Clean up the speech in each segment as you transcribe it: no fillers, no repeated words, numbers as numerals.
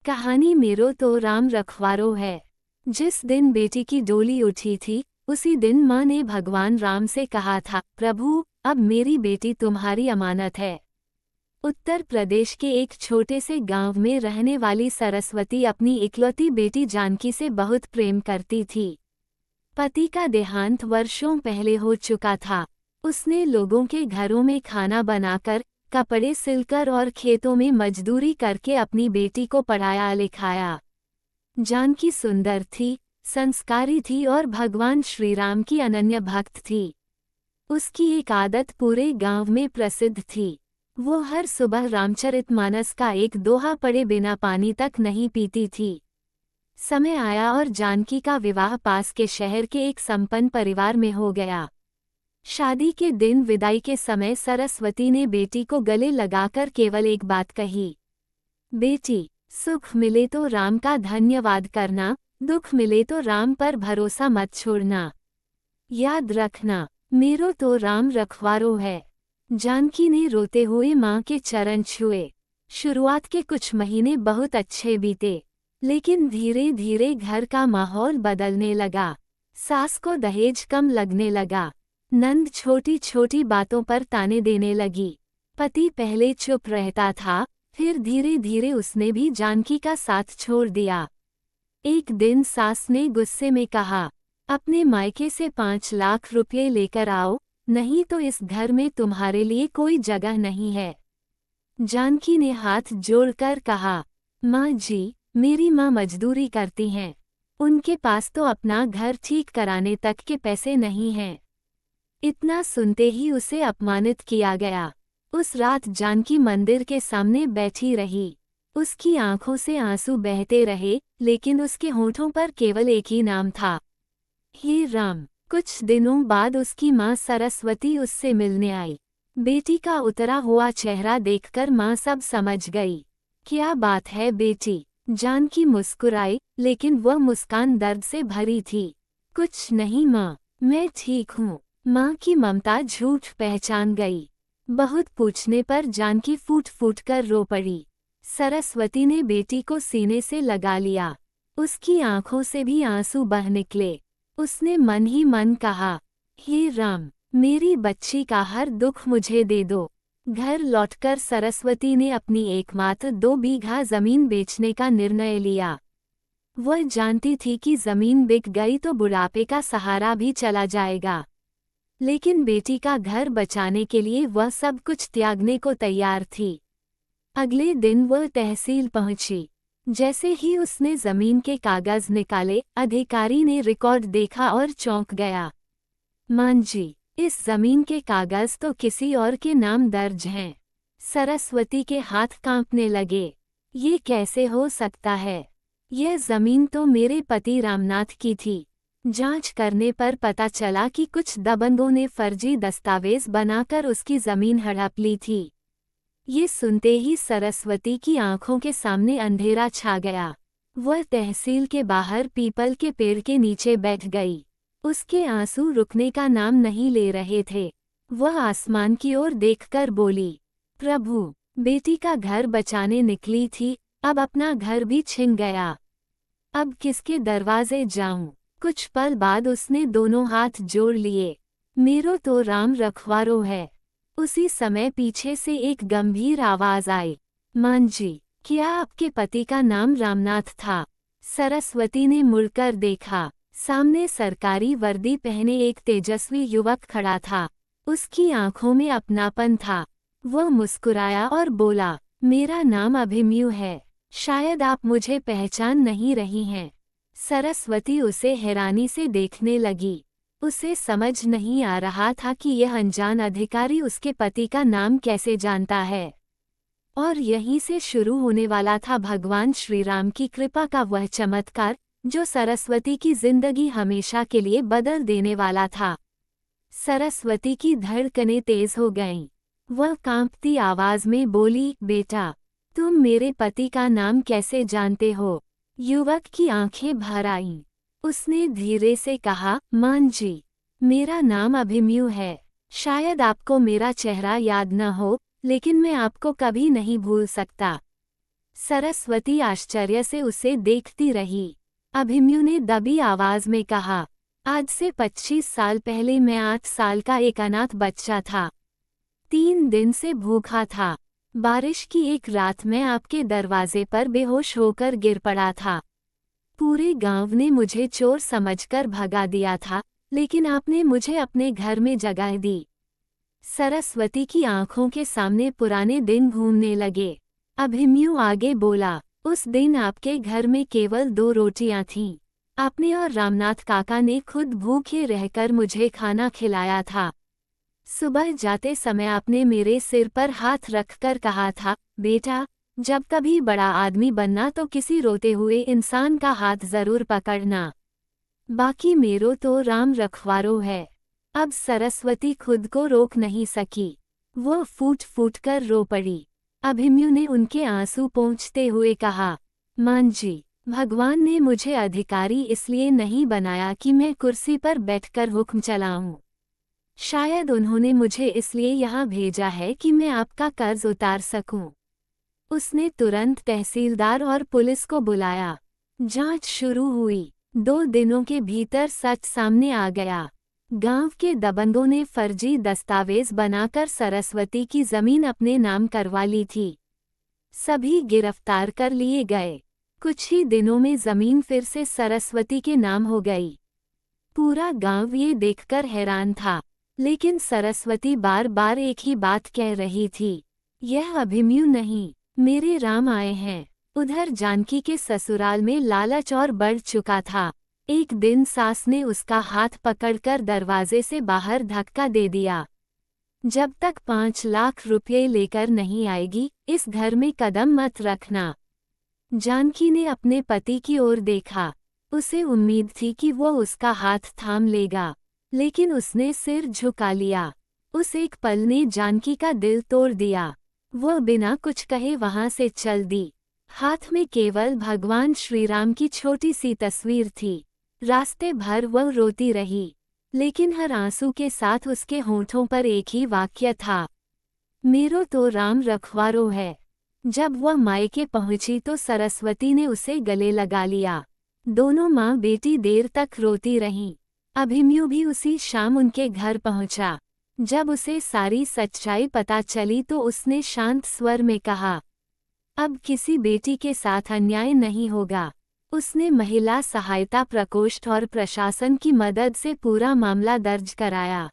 कहानी मेरो तो राम रखवारो है। जिस दिन बेटी की डोली उठी थी, उसी दिन माँ ने भगवान राम से कहा था, प्रभु, अब मेरी बेटी तुम्हारी अमानत है। उत्तर प्रदेश के एक छोटे से गांव में रहने वाली सरस्वती अपनी इकलौती बेटी जानकी से बहुत प्रेम करती थी। पति का देहांत वर्षों पहले हो चुका था। उसने लोगों के घरों में खाना बनाकर, कपड़े सिलकर और खेतों में मजदूरी करके अपनी बेटी को पढ़ाया लिखाया। जानकी सुंदर थी, संस्कारी थी और भगवान श्री राम की अनन्य भक्त थी। उसकी एक आदत पूरे गांव में प्रसिद्ध थी। वो हर सुबह रामचरितमानस का एक दोहा पढ़े बिना पानी तक नहीं पीती थी। समय आया और जानकी का विवाह पास के शहर के एक संपन्न परिवार में हो गया। शादी के दिन विदाई के समय सरस्वती ने बेटी को गले लगाकर केवल एक बात कही, बेटी, सुख मिले तो राम का धन्यवाद करना, दुख मिले तो राम पर भरोसा मत छोड़ना। याद रखना, मेरो तो राम रखवारो है। जानकी ने रोते हुए माँ के चरण छुए। शुरुआत के कुछ महीने बहुत अच्छे बीते, लेकिन धीरे धीरे घर का माहौल बदलने लगा। सास को दहेज कम लगने लगा। नंद छोटी छोटी बातों पर ताने देने लगी। पति पहले चुप रहता था, फिर धीरे धीरे उसने भी जानकी का साथ छोड़ दिया। एक दिन सास ने गुस्से में कहा, अपने मायके से 5 लाख रुपये लेकर आओ, नहीं तो इस घर में तुम्हारे लिए कोई जगह नहीं है। जानकी ने हाथ जोड़कर कहा, माँ जी, मेरी माँ मजदूरी करती हैं। उनके पास तो अपना घर ठीक कराने तक के पैसे नहीं हैं। इतना सुनते ही उसे अपमानित किया गया। उस रात जानकी मंदिर के सामने बैठी रही। उसकी आंखों से आंसू बहते रहे, लेकिन उसके होठों पर केवल एक ही नाम था, हे राम। कुछ दिनों बाद उसकी माँ सरस्वती उससे मिलने आई। बेटी का उतरा हुआ चेहरा देखकर माँ सब समझ गई। क्या बात है बेटी? जानकी मुस्कुराई, लेकिन वह मुस्कान दर्द से भरी थी। कुछ नहीं माँ, मैं ठीक हूँ। माँ की ममता झूठ पहचान गई। बहुत पूछने पर जानकी फूट फूट कर रो पड़ी। सरस्वती ने बेटी को सीने से लगा लिया। उसकी आंखों से भी आंसू बह निकले। उसने मन ही मन कहा, हे राम, मेरी बच्ची का हर दुख मुझे दे दो। घर लौटकर सरस्वती ने अपनी एकमात्र 2 बीघा जमीन बेचने का निर्णय लिया। वह जानती थी कि जमीन बिक गई तो बुढ़ापे का सहारा भी चला जाएगा, लेकिन बेटी का घर बचाने के लिए वह सब कुछ त्यागने को तैयार थी। अगले दिन वह तहसील पहुंची। जैसे ही उसने जमीन के कागज निकाले, अधिकारी ने रिकॉर्ड देखा और चौंक गया। मान जी, इस जमीन के कागज तो किसी और के नाम दर्ज हैं। सरस्वती के हाथ कांपने लगे। ये कैसे हो सकता है? यह जमीन तो मेरे पति रामनाथ की थी। जांच करने पर पता चला कि कुछ दबंगों ने फर्जी दस्तावेज बनाकर उसकी जमीन हड़प ली थी। ये सुनते ही सरस्वती की आंखों के सामने अंधेरा छा गया। वह तहसील के बाहर पीपल के पेड़ के नीचे बैठ गई। उसके आंसू रुकने का नाम नहीं ले रहे थे। वह आसमान की ओर देखकर बोली, प्रभु, बेटी का घर बचाने निकली थी, अब अपना घर भी छिन गया। अब किसके दरवाजे जाऊं? कुछ पल बाद उसने दोनों हाथ जोड़ लिए। मेरो तो राम रखवारो है। उसी समय पीछे से एक गंभीर आवाज आई, मान जी, क्या आपके पति का नाम रामनाथ था? सरस्वती ने मुड़कर देखा। सामने सरकारी वर्दी पहने एक तेजस्वी युवक खड़ा था। उसकी आंखों में अपनापन था। वह मुस्कुराया और बोला, मेरा नाम अभिमन्यु है। शायद आप मुझे पहचान नहीं रही हैं। सरस्वती उसे हैरानी से देखने लगी। उसे समझ नहीं आ रहा था कि यह अनजान अधिकारी उसके पति का नाम कैसे जानता है। और यहीं से शुरू होने वाला था भगवान श्री राम की कृपा का वह चमत्कार, जो सरस्वती की जिंदगी हमेशा के लिए बदल देने वाला था। सरस्वती की धड़कनें तेज हो गईं। वह कांपती आवाज में बोली, बेटा, तुम मेरे पति का नाम कैसे जानते हो? युवक की आंखें भर आईं। उसने धीरे से कहा, मान जी, मेरा नाम अभिमन्यु है। शायद आपको मेरा चेहरा याद न हो, लेकिन मैं आपको कभी नहीं भूल सकता। सरस्वती आश्चर्य से उसे देखती रही। अभिमन्यु ने दबी आवाज में कहा, आज से 25 साल पहले मैं 8 साल का एक अनाथ बच्चा था। 3 दिन से भूखा था। बारिश की एक रात में आपके दरवाजे पर बेहोश होकर गिर पड़ा था। पूरे गांव ने मुझे चोर समझकर भगा दिया था, लेकिन आपने मुझे अपने घर में जगह दी। सरस्वती की आंखों के सामने पुराने दिन घूमने लगे। अभिमन्यु आगे बोला, उस दिन आपके घर में केवल 2 रोटियां थीं। आपने और रामनाथ काका ने खुद भूखे रहकर मुझे खाना खिलाया था। सुबह जाते समय आपने मेरे सिर पर हाथ रखकर कहा था, बेटा, जब कभी बड़ा आदमी बनना तो किसी रोते हुए इंसान का हाथ जरूर पकड़ना। बाकी मेरो तो राम रखवारो है। अब सरस्वती खुद को रोक नहीं सकी। वो फूट फूट कर रो पड़ी। अभिमन्यु ने उनके आंसू पोंछते हुए कहा, मां जी, भगवान ने मुझे अधिकारी इसलिए नहीं बनाया कि मैं कुर्सी पर बैठकर हुक्म चलाऊं। शायद उन्होंने मुझे इसलिए यहाँ भेजा है कि मैं आपका कर्ज उतार सकूं। उसने तुरंत तहसीलदार और पुलिस को बुलाया। जांच शुरू हुई। 2 दिनों के भीतर सच सामने आ गया। गांव के दबंगों ने फर्जी दस्तावेज बनाकर सरस्वती की जमीन अपने नाम करवा ली थी। सभी गिरफ्तार कर लिए गए। कुछ ही दिनों में जमीन फिर से सरस्वती के नाम हो गई। पूरा गांव ये देखकर हैरान था, लेकिन सरस्वती बार बार एक ही बात कह रही थी, यह अभिमन्यु नहीं, मेरे राम आए हैं। उधर जानकी के ससुराल में लालच और बढ़ चुका था। एक दिन सास ने उसका हाथ पकड़कर दरवाजे से बाहर धक्का दे दिया, जब तक 5 लाख रुपये लेकर नहीं आएगी, इस घर में कदम मत रखना। जानकी ने अपने पति की ओर देखा। उसे उम्मीद थी कि वो उसका हाथ थाम लेगा, लेकिन उसने सिर झुका लिया। उस एक पल ने जानकी का दिल तोड़ दिया। वो बिना कुछ कहे वहां से चल दी। हाथ में केवल भगवान श्रीराम की छोटी सी तस्वीर थी। रास्ते भर वह रोती रही, लेकिन हर आंसू के साथ उसके होंठों पर एक ही वाक्य था, मेरो तो राम रखवारो है। जब वह मायके पहुंची तो सरस्वती ने उसे गले लगा लिया। दोनों माँ बेटी देर तक रोती रहीं। अभिमन्यु भी उसी शाम उनके घर पहुंचा। जब उसे सारी सच्चाई पता चली तो उसने शांत स्वर में कहा, अब किसी बेटी के साथ अन्याय नहीं होगा। उसने महिला सहायता प्रकोष्ठ और प्रशासन की मदद से पूरा मामला दर्ज कराया।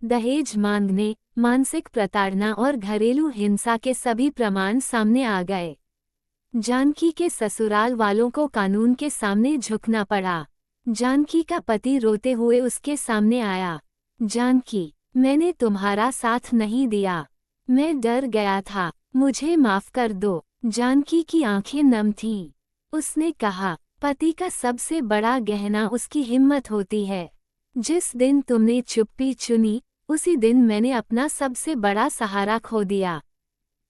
दहेज मांगने, मानसिक प्रताड़ना और घरेलू हिंसा के सभी प्रमाण सामने आ गए। जानकी के ससुराल वालों को कानून के सामने झुकना पड़ा। जानकी का पति रोते हुए उसके सामने आया, जानकी, मैंने तुम्हारा साथ नहीं दिया। मैं डर गया था, मुझे माफ कर दो। जानकी की आंखें नम थीं। उसने कहा, पति का सबसे बड़ा गहना उसकी हिम्मत होती है। जिस दिन तुमने चुप्पी चुनी, उसी दिन मैंने अपना सबसे बड़ा सहारा खो दिया।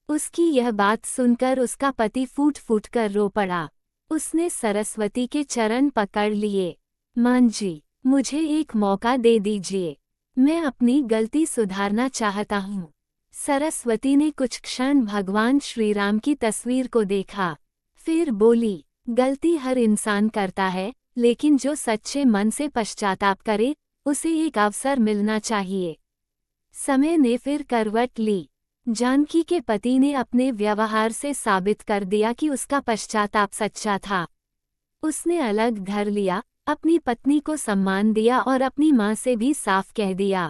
उसकी यह बात सुनकर उसका पति फूट फूट कर रो पड़ा। उसने सरस्वती के चरण पकड़ लिए। मां जी, मुझे एक मौका दे दीजिए, मैं अपनी गलती सुधारना चाहता हूँ। सरस्वती ने कुछ क्षण भगवान श्रीराम की तस्वीर को देखा, फिर बोली, गलती हर इंसान करता है, लेकिन जो सच्चे मन से पश्चाताप करे, उसे एक अवसर मिलना चाहिए। समय ने फिर करवट ली। जानकी के पति ने अपने व्यवहार से साबित कर दिया कि उसका पश्चाताप सच्चा था। उसने अलग घर लिया, अपनी पत्नी को सम्मान दिया और अपनी मां से भी साफ कह दिया,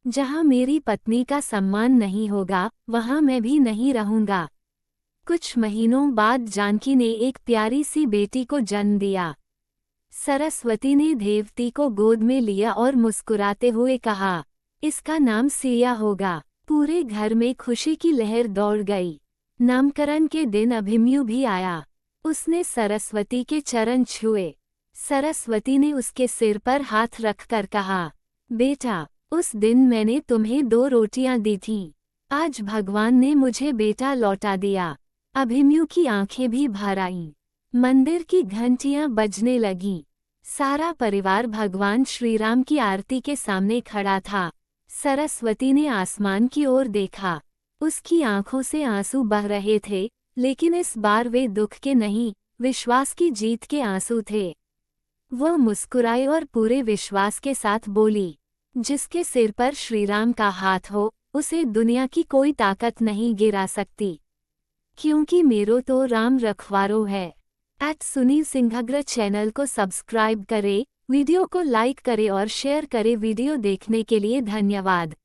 जहां मेरी पत्नी का सम्मान नहीं होगा, वहां मैं भी नहीं रहूंगा। कुछ महीनों बाद जानकी ने एक प्यारी सी बेटी को जन्म दिया। सरस्वती ने देवती को गोद में लिया और मुस्कुराते हुए कहा, इसका नाम सिया होगा। पूरे घर में खुशी की लहर दौड़ गई। नामकरण के दिन अभिमन्यु भी आया। उसने सरस्वती के चरण छुए। सरस्वती ने उसके सिर पर हाथ रखकर कहा, बेटा, उस दिन मैंने तुम्हें 2 रोटियां दी थीं। आज भगवान ने मुझे बेटा लौटा दिया। अभिमन्यु की आंखें भी भर आईं। मंदिर की घंटियां बजने लगीं। सारा परिवार भगवान श्रीराम की आरती के सामने खड़ा था। सरस्वती ने आसमान की ओर देखा। उसकी आंखों से आंसू बह रहे थे, लेकिन इस बार वे दुख के नहीं, विश्वास की जीत के आंसू थे। वह मुस्कुराई और पूरे विश्वास के साथ बोली, जिसके सिर पर श्रीराम का हाथ हो, उसे दुनिया की कोई ताकत नहीं गिरा सकती। क्योंकि मेरो तो राम रखवारो है। @सुनील सिंघाग्र चैनल को सब्सक्राइब करें, वीडियो को लाइक करें और शेयर करें। वीडियो देखने के लिए धन्यवाद।